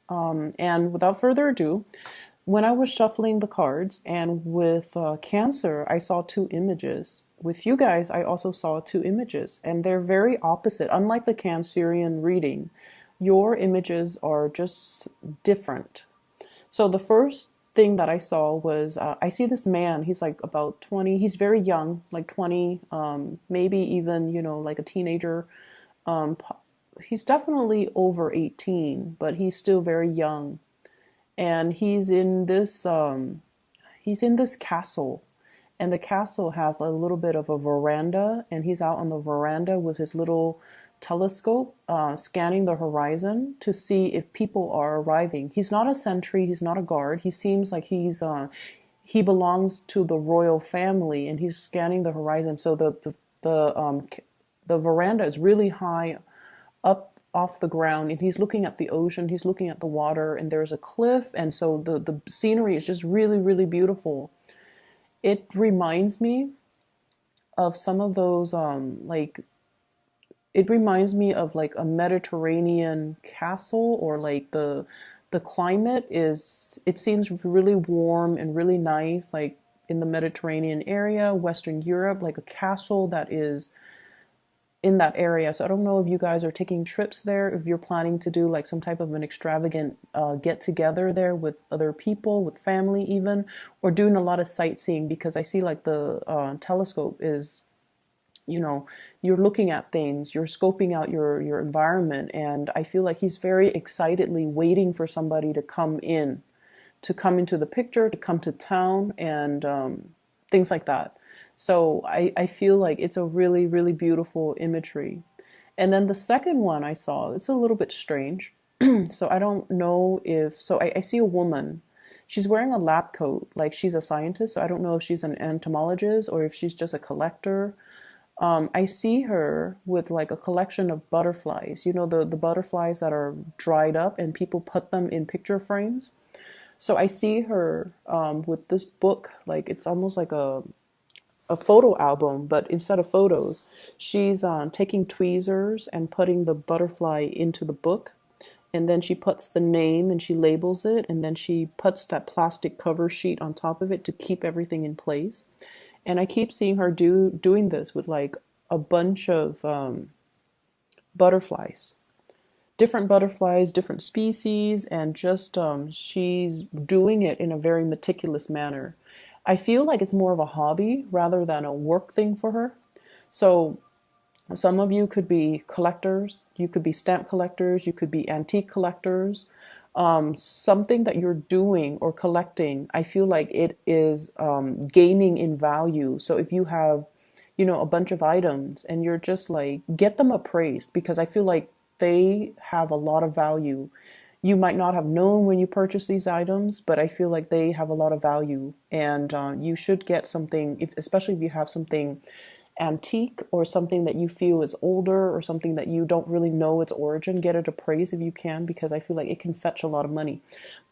And without further ado, when I was shuffling the cards and with Cancer, I saw two images. With you guys, I also saw two images, and they're very opposite. Unlike the Cancerian reading, your images are just different. So the first thing that I saw was I see this man. He's like about 20. He's very young, like 20, maybe even, like a teenager. Um, he's definitely over 18, but he's still very young. And he's in this castle, and the castle has a little bit of a veranda, and he's out on the veranda with his little telescope, scanning the horizon to see if people are arriving. He's not a sentry, he's not a guard. He seems like he belongs to the royal family, and he's scanning the horizon. So the veranda is really high up off the ground, and he's looking at the ocean, he's looking at the water, and there's a cliff, and so the scenery is just really, really beautiful. It reminds me of some of those like it reminds me of like a Mediterranean castle, or like the climate is, it seems really warm and really nice, like in the Mediterranean area, Western Europe, like a castle that is in that area. So I don't know if you guys are taking trips there, if you're planning to do like some type of an extravagant get together there with other people, with family even, or doing a lot of sightseeing, because I see like the telescope is, you're looking at things, you're scoping out your environment, and I feel like he's very excitedly waiting for somebody to come into the picture, to come to town, and things like that. So I feel like it's a really, really beautiful imagery. And then the second one I saw, it's a little bit strange. So I don't know if, so I see a woman. She's wearing a lab coat, like she's a scientist. So I don't know if she's an entomologist or if she's just a collector. I see her with like a collection of butterflies, the butterflies that are dried up and people put them in picture frames. So I see her with this book, like it's almost like a photo album, but instead of photos, she's taking tweezers and putting the butterfly into the book. And then she puts the name and she labels it. And then she puts that plastic cover sheet on top of it to keep everything in place. And I keep seeing her doing this with like a bunch of butterflies, different butterflies, different species, and just she's doing it in a very meticulous manner. I feel like it's more of a hobby rather than a work thing for her. So some of you could be collectors, you could be stamp collectors, you could be antique collectors. Something that you're doing or collecting, I feel like it is gaining in value. So if you have, a bunch of items and you're just like, get them appraised, because I feel like they have a lot of value. You might not have known when you purchased these items, but I feel like they have a lot of value, and you should get something, especially if you have something antique or something that you feel is older or something that you don't really know its origin. Get it appraised if you can, because I feel like it can fetch a lot of money.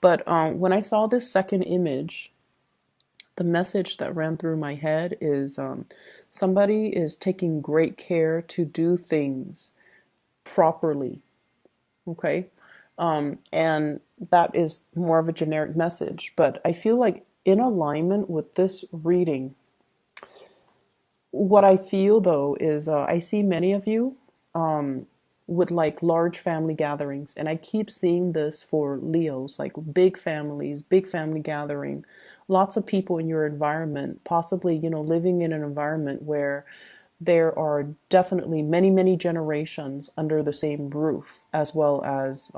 But when I saw this second image, the message that ran through my head is somebody is taking great care to do things properly. Okay. And that is more of a generic message. But I feel like in alignment with this reading, what I feel though is I see many of you with like large family gatherings, and I keep seeing this for Leos, like big families, big family gathering, lots of people in your environment, possibly, living in an environment where there are definitely many, many generations under the same roof, as well as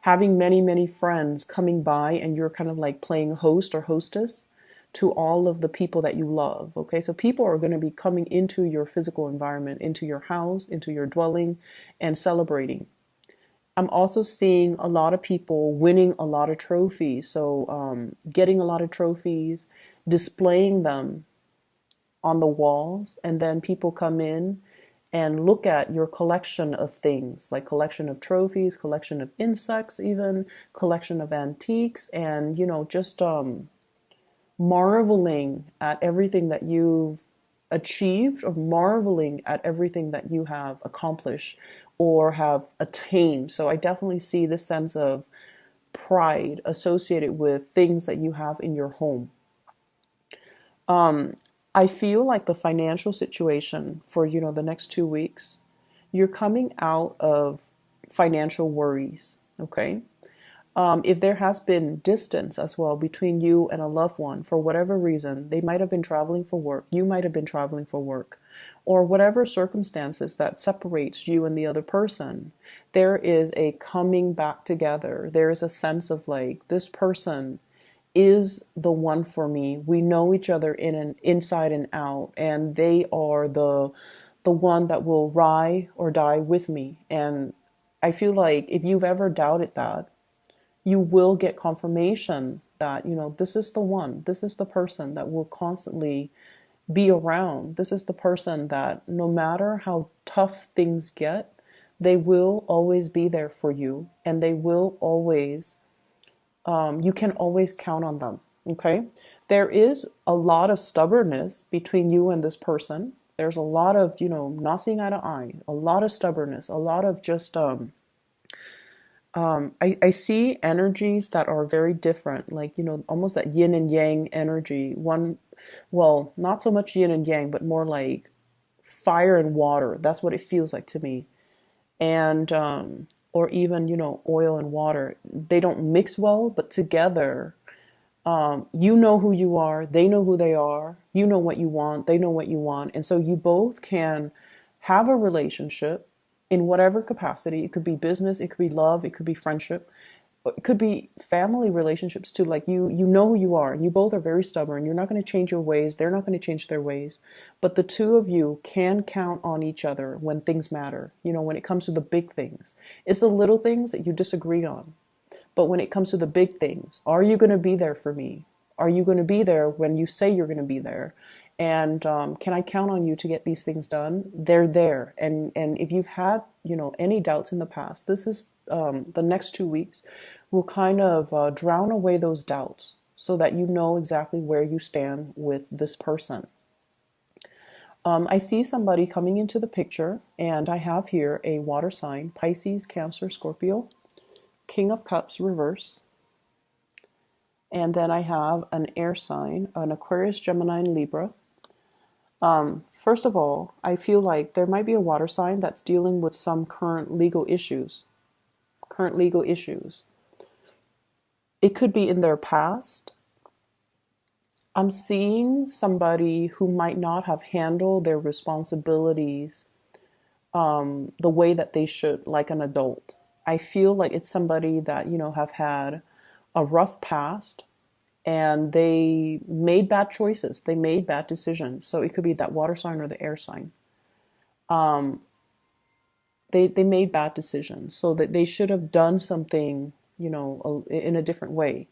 having many, many friends coming by, and you're kind of like playing host or hostess to all of the people that you love. Okay, so people are going to be coming into your physical environment, into your house, into your dwelling, and celebrating. I'm also seeing a lot of people winning a lot of trophies. So, getting a lot of trophies, displaying them on the walls, and then people come in and look at your collection of things, like collection of trophies, collection of insects, even collection of antiques, and just marveling at everything that you've achieved, or marveling at everything that you have accomplished, or have attained. So I definitely see this sense of pride associated with things that you have in your home. Um, I feel like the financial situation for, the next 2 weeks, you're coming out of financial worries, okay? If there has been distance as well between you and a loved one for whatever reason, they might have been traveling for work, you might have been traveling for work, or whatever circumstances that separates you and the other person, there is a coming back together. There is a sense of like, this person is the one for me. We know each other in and inside and out, and they are the one that will ride or die with me. And I feel like if you've ever doubted that, you will get confirmation that, this is the one, this is the person that will constantly be around. This is the person that no matter how tough things get, they will always be there for you, and they will always, you can always count on them. Okay. There is a lot of stubbornness between you and this person. There's a lot of, not seeing eye to eye, a lot of stubbornness, a lot of just, I see energies that are very different, like, almost that yin and yang energy. One, well, not so much yin and yang, but more like fire and water. That's what it feels like to me. And, or even, oil and water. They don't mix well, but together, you know who you are, they know who they are, you know what you want, they know what you want. And so you both can have a relationship in whatever capacity. It could be business, it could be love, it could be friendship, it could be family relationships too. Like you know who you are, and you both are very stubborn. You're not going to change your ways, they're not going to change their ways. But the two of you can count on each other when things matter, when it comes to the big things. It's the little things that you disagree on. But when it comes to the big things, are you going to be there for me? Are you going to be there when you say you're going to be there? And can I count on you to get these things done? They're there. And if you've had, any doubts in the past, this is the next 2 weeks will kind of drown away those doubts so that you know exactly where you stand with this person. I see somebody coming into the picture, and I have here a water sign: Pisces, Cancer, Scorpio, King of Cups reverse. And then I have an air sign, an Aquarius, Gemini, and Libra. First of all, I feel like there might be a water sign that's dealing with some current legal issues. It could be in their past. I'm seeing somebody who might not have handled their responsibilities the way that they should, like an adult. I feel like it's somebody that, have had a rough past, and they made bad choices. They made bad decisions. So it could be that water sign or the air sign. They made bad decisions, so that they should have done something, in a different way.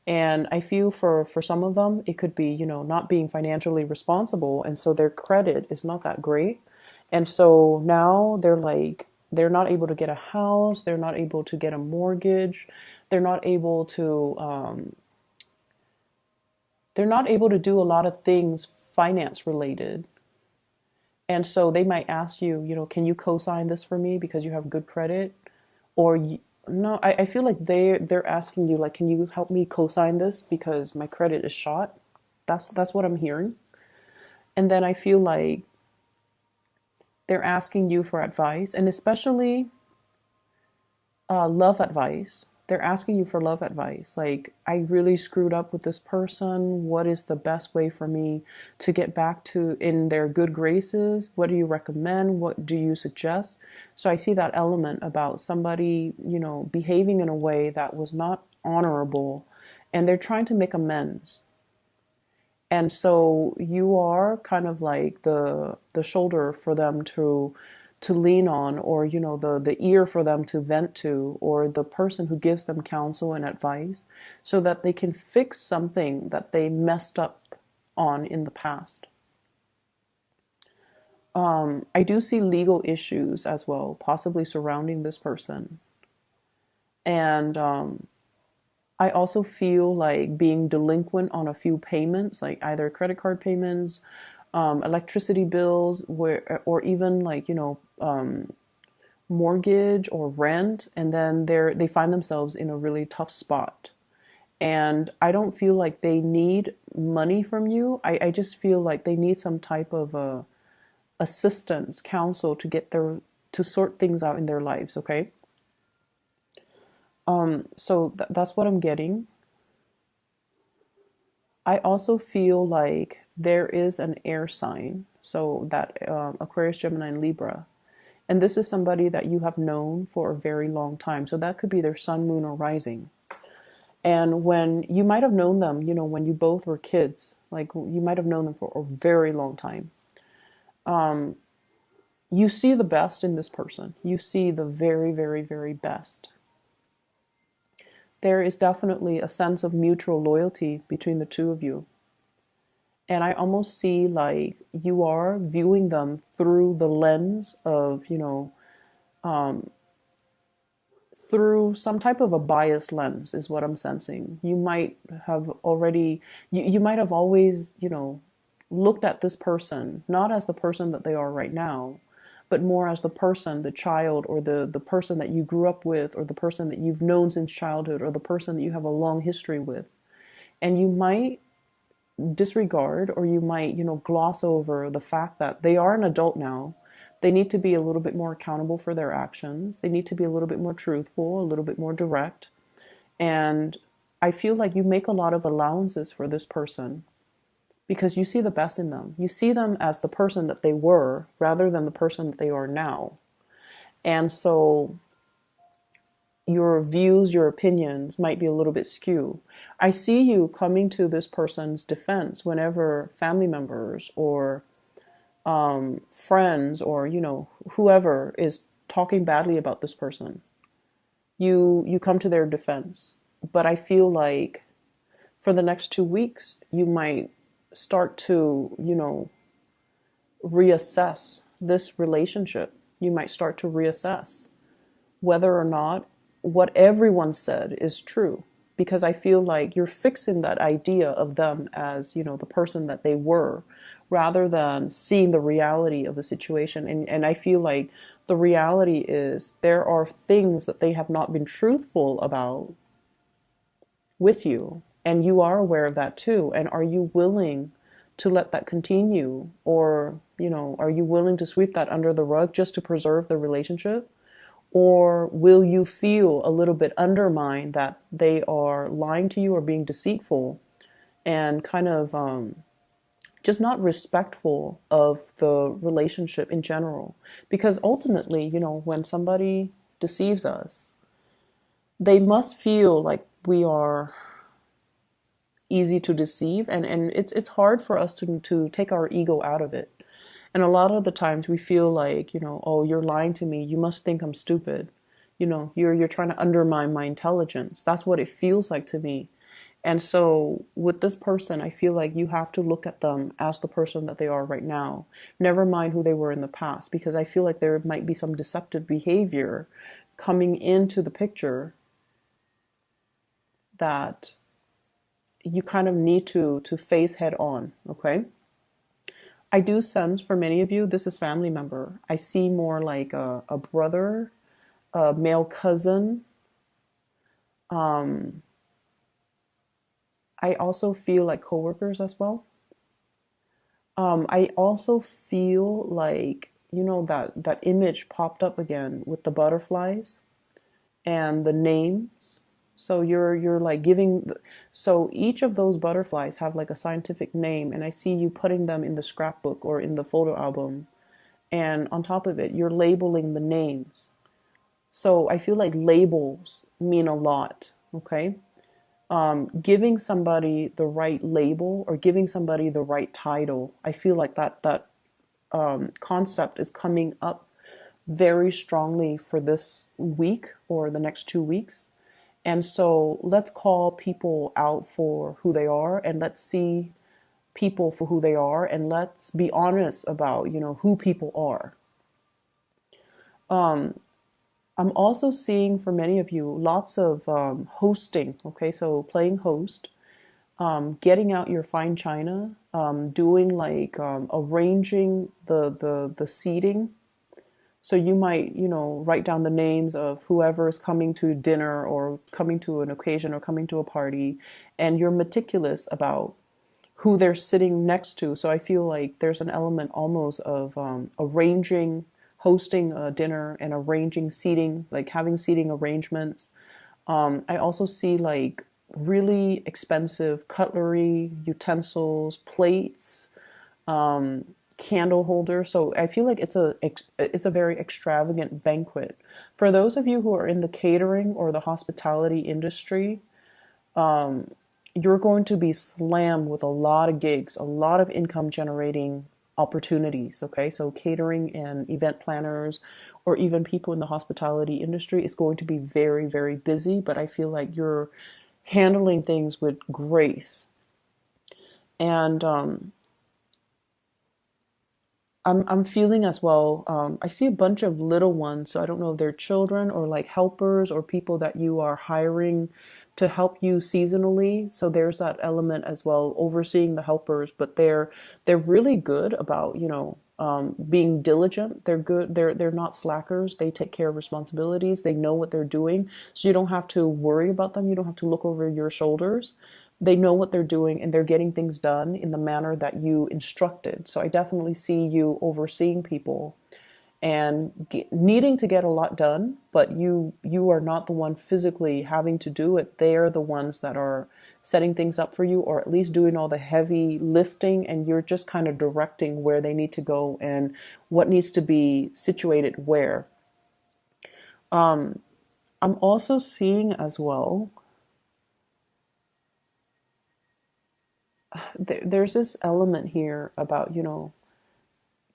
And I feel for some of them, it could be, not being financially responsible. And so their credit is not that great. And so now they're not able to get a house. They're not able to get a mortgage. They're not able to, do a lot of things finance related. And so they might ask you, can you co-sign this for me because you have good credit? Or no, I feel like they're asking you, like, can you help me co-sign this because my credit is shot? That's what I'm hearing. And then I feel like they're asking you for advice, and especially love advice. They're asking you for love advice. Like, I really screwed up with this person. What is the best way for me to get back to in their good graces? What do you recommend? What do you suggest? So I see that element about somebody, behaving in a way that was not honorable, and they're trying to make amends. And so you are kind of like the shoulder for them to lean on, or the ear for them to vent to, or the person who gives them counsel and advice so that they can fix something that they messed up on in the past. I do see legal issues as well, possibly surrounding this person. And I also feel like being delinquent on a few payments, like either credit card payments, electricity bills, or even like, mortgage or rent, and then they find themselves in a really tough spot. And I don't feel like they need money from you. I just feel like they need some type of assistance, counsel to sort things out in their lives. Okay. So that's what I'm getting. I also feel like there is an air sign, so that Aquarius, Gemini, and Libra. And this is somebody that you have known for a very long time. So that could be their sun, moon, or rising. And when you might have known them, when you both were kids, like you might have known them for a very long time. You see the best in this person. You see the very, very, very best. There is definitely a sense of mutual loyalty between the two of you. And I almost see like you are viewing them through the lens of, through some type of a biased lens is what I'm sensing. You might have already, you might have always, looked at this person, not as the person that they are right now, but more as the person, the child, or the person that you grew up with, or the person that you've known since childhood, or the person that you have a long history with. And you might disregard, or you might, gloss over the fact that they are an adult now. They need to be a little bit more accountable for their actions. They need to be a little bit more truthful, a little bit more direct. And I feel like you make a lot of allowances for this person because you see the best in them. You see them as the person that they were rather than the person that they are now. And so your views, your opinions might be a little bit skewed. I see you coming to this person's defense whenever family members or friends or whoever is talking badly about this person. You come to their defense. But I feel like for the next 2 weeks, you might start to, reassess this relationship. You might start to reassess whether or not what everyone said is true. Because I feel like you're fixing that idea of them as, the person that they were, rather than seeing the reality of the situation. And I feel like the reality is there are things that they have not been truthful about with you. And you are aware of that too. And are you willing to let that continue? Or, are you willing to sweep that under the rug just to preserve the relationship? Or will you feel a little bit undermined that they are lying to you or being deceitful and kind of just not respectful of the relationship in general? Because ultimately, when somebody deceives us, they must feel like we are easy to deceive, and it's hard for us to take our ego out of it. And a lot of the times we feel like, oh, you're lying to me. You must think I'm stupid. You're trying to undermine my intelligence. That's what it feels like to me. And so with this person, I feel like you have to look at them as the person that they are right now. Never mind who they were in the past, because I feel like there might be some deceptive behavior coming into the picture that you kind of need to face head on, okay? I do sense for many of you, this is family member. I see more like a brother, a male cousin. I also feel like coworkers as well. I also feel like, that image popped up again with the butterflies and the names. So you're like giving, so each of those butterflies have like a scientific name, and I see you putting them in the scrapbook or in the photo album, and on top of it, you're labeling the names. So I feel like labels mean a lot, okay? Giving somebody the right label or giving somebody the right title, I feel like that concept is coming up very strongly for this week or the next 2 weeks. And so let's call people out for who they are, and let's see people for who they are, and let's be honest about, who people are. I'm also seeing for many of you lots of hosting. Okay, so playing host, getting out your fine china, doing like arranging the seating. So you might, write down the names of whoever is coming to dinner or coming to an occasion or coming to a party, and you're meticulous about who they're sitting next to. So I feel like there's an element almost of arranging, hosting a dinner and arranging seating, like having seating arrangements. I also see like really expensive cutlery, utensils, plates, candle holders. So I feel like it's a very extravagant banquet. For those of you who are in the catering or the hospitality industry, you're going to be slammed with a lot of gigs, a lot of income generating opportunities. Okay, so catering and event planners, or even people in the hospitality industry, is going to be very, very busy. But I feel like you're handling things with grace. And I'm feeling as well. I see a bunch of little ones, so I don't know if they're children or like helpers or people that you are hiring to help you seasonally. So there's that element as well, overseeing the helpers, but they're really good about, being diligent. They're good. They're not slackers. They take care of responsibilities. They know what they're doing, so you don't have to worry about them. You don't have to look over your shoulders. They know what they're doing and they're getting things done in the manner that you instructed. So I definitely see you overseeing people and needing to get a lot done, but you are not the one physically having to do it. They're the ones that are setting things up for you, or at least doing all the heavy lifting, and you're just kind of directing where they need to go and what needs to be situated where. I'm also seeing as well, there's this element here about,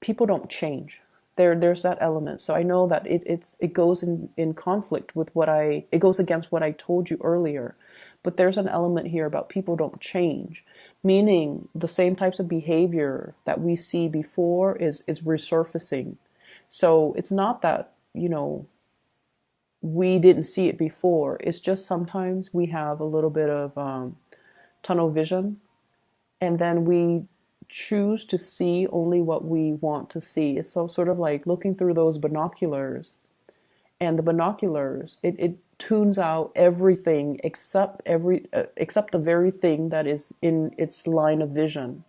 people don't change. There's that element. So I know that it goes in conflict with it goes against what I told you earlier. But there's an element here about people don't change, meaning the same types of behavior that we see before is resurfacing. So it's not that, we didn't see it before. It's just sometimes we have a little bit of tunnel vision, and then we choose to see only what we want to see. It's so sort of like looking through those binoculars, and the binoculars, it tunes out everything except the very thing that is in its line of vision.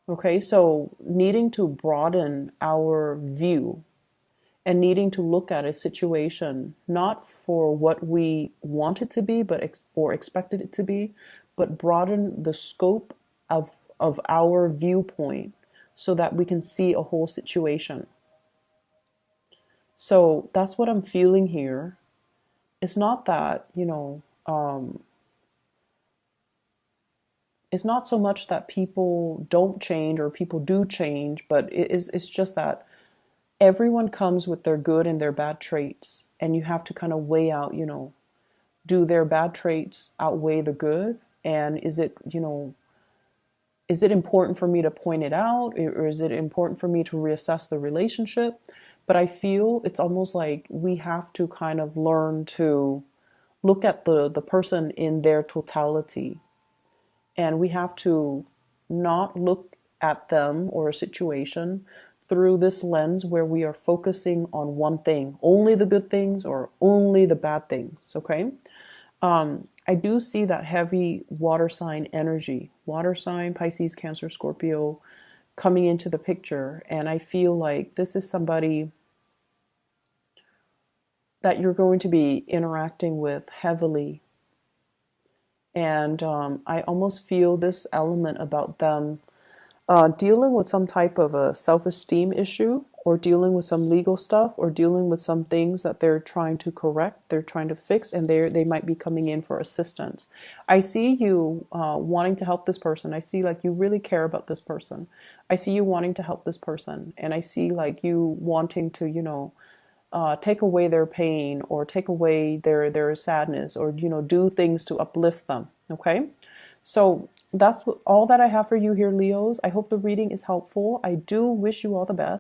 Okay, so needing to broaden our view and needing to look at a situation not for what we want it to be, or expected it to be, but broaden the scope of our viewpoint so that we can see a whole situation. So that's what I'm feeling here. It's not that, it's not so much that people don't change or people do change, but it's just that everyone comes with their good and their bad traits, and you have to kind of weigh out, do their bad traits outweigh the good? And is it important for me to point it out, or is it important for me to reassess the relationship? But I feel it's almost like we have to kind of learn to look at the person in their totality, and we have to not look at them or a situation through this lens where we are focusing on one thing, only the good things or only the bad things. Okay. I do see that heavy water sign energy, water sign, Pisces, Cancer, Scorpio, coming into the picture. And I feel like this is somebody that you're going to be interacting with heavily. And I almost feel this element about them dealing with some type of a self-esteem issue, or dealing with some legal stuff, or dealing with some things that they're trying to correct, they're trying to fix, and they might be coming in for assistance. I see you wanting to help this person. I see like you really care about this person. I see you wanting to help this person, and I see like you wanting to, take away their pain, or take away their sadness, or do things to uplift them. Okay, so that's all that I have for you here, Leos. I hope the reading is helpful. I do wish you all the best.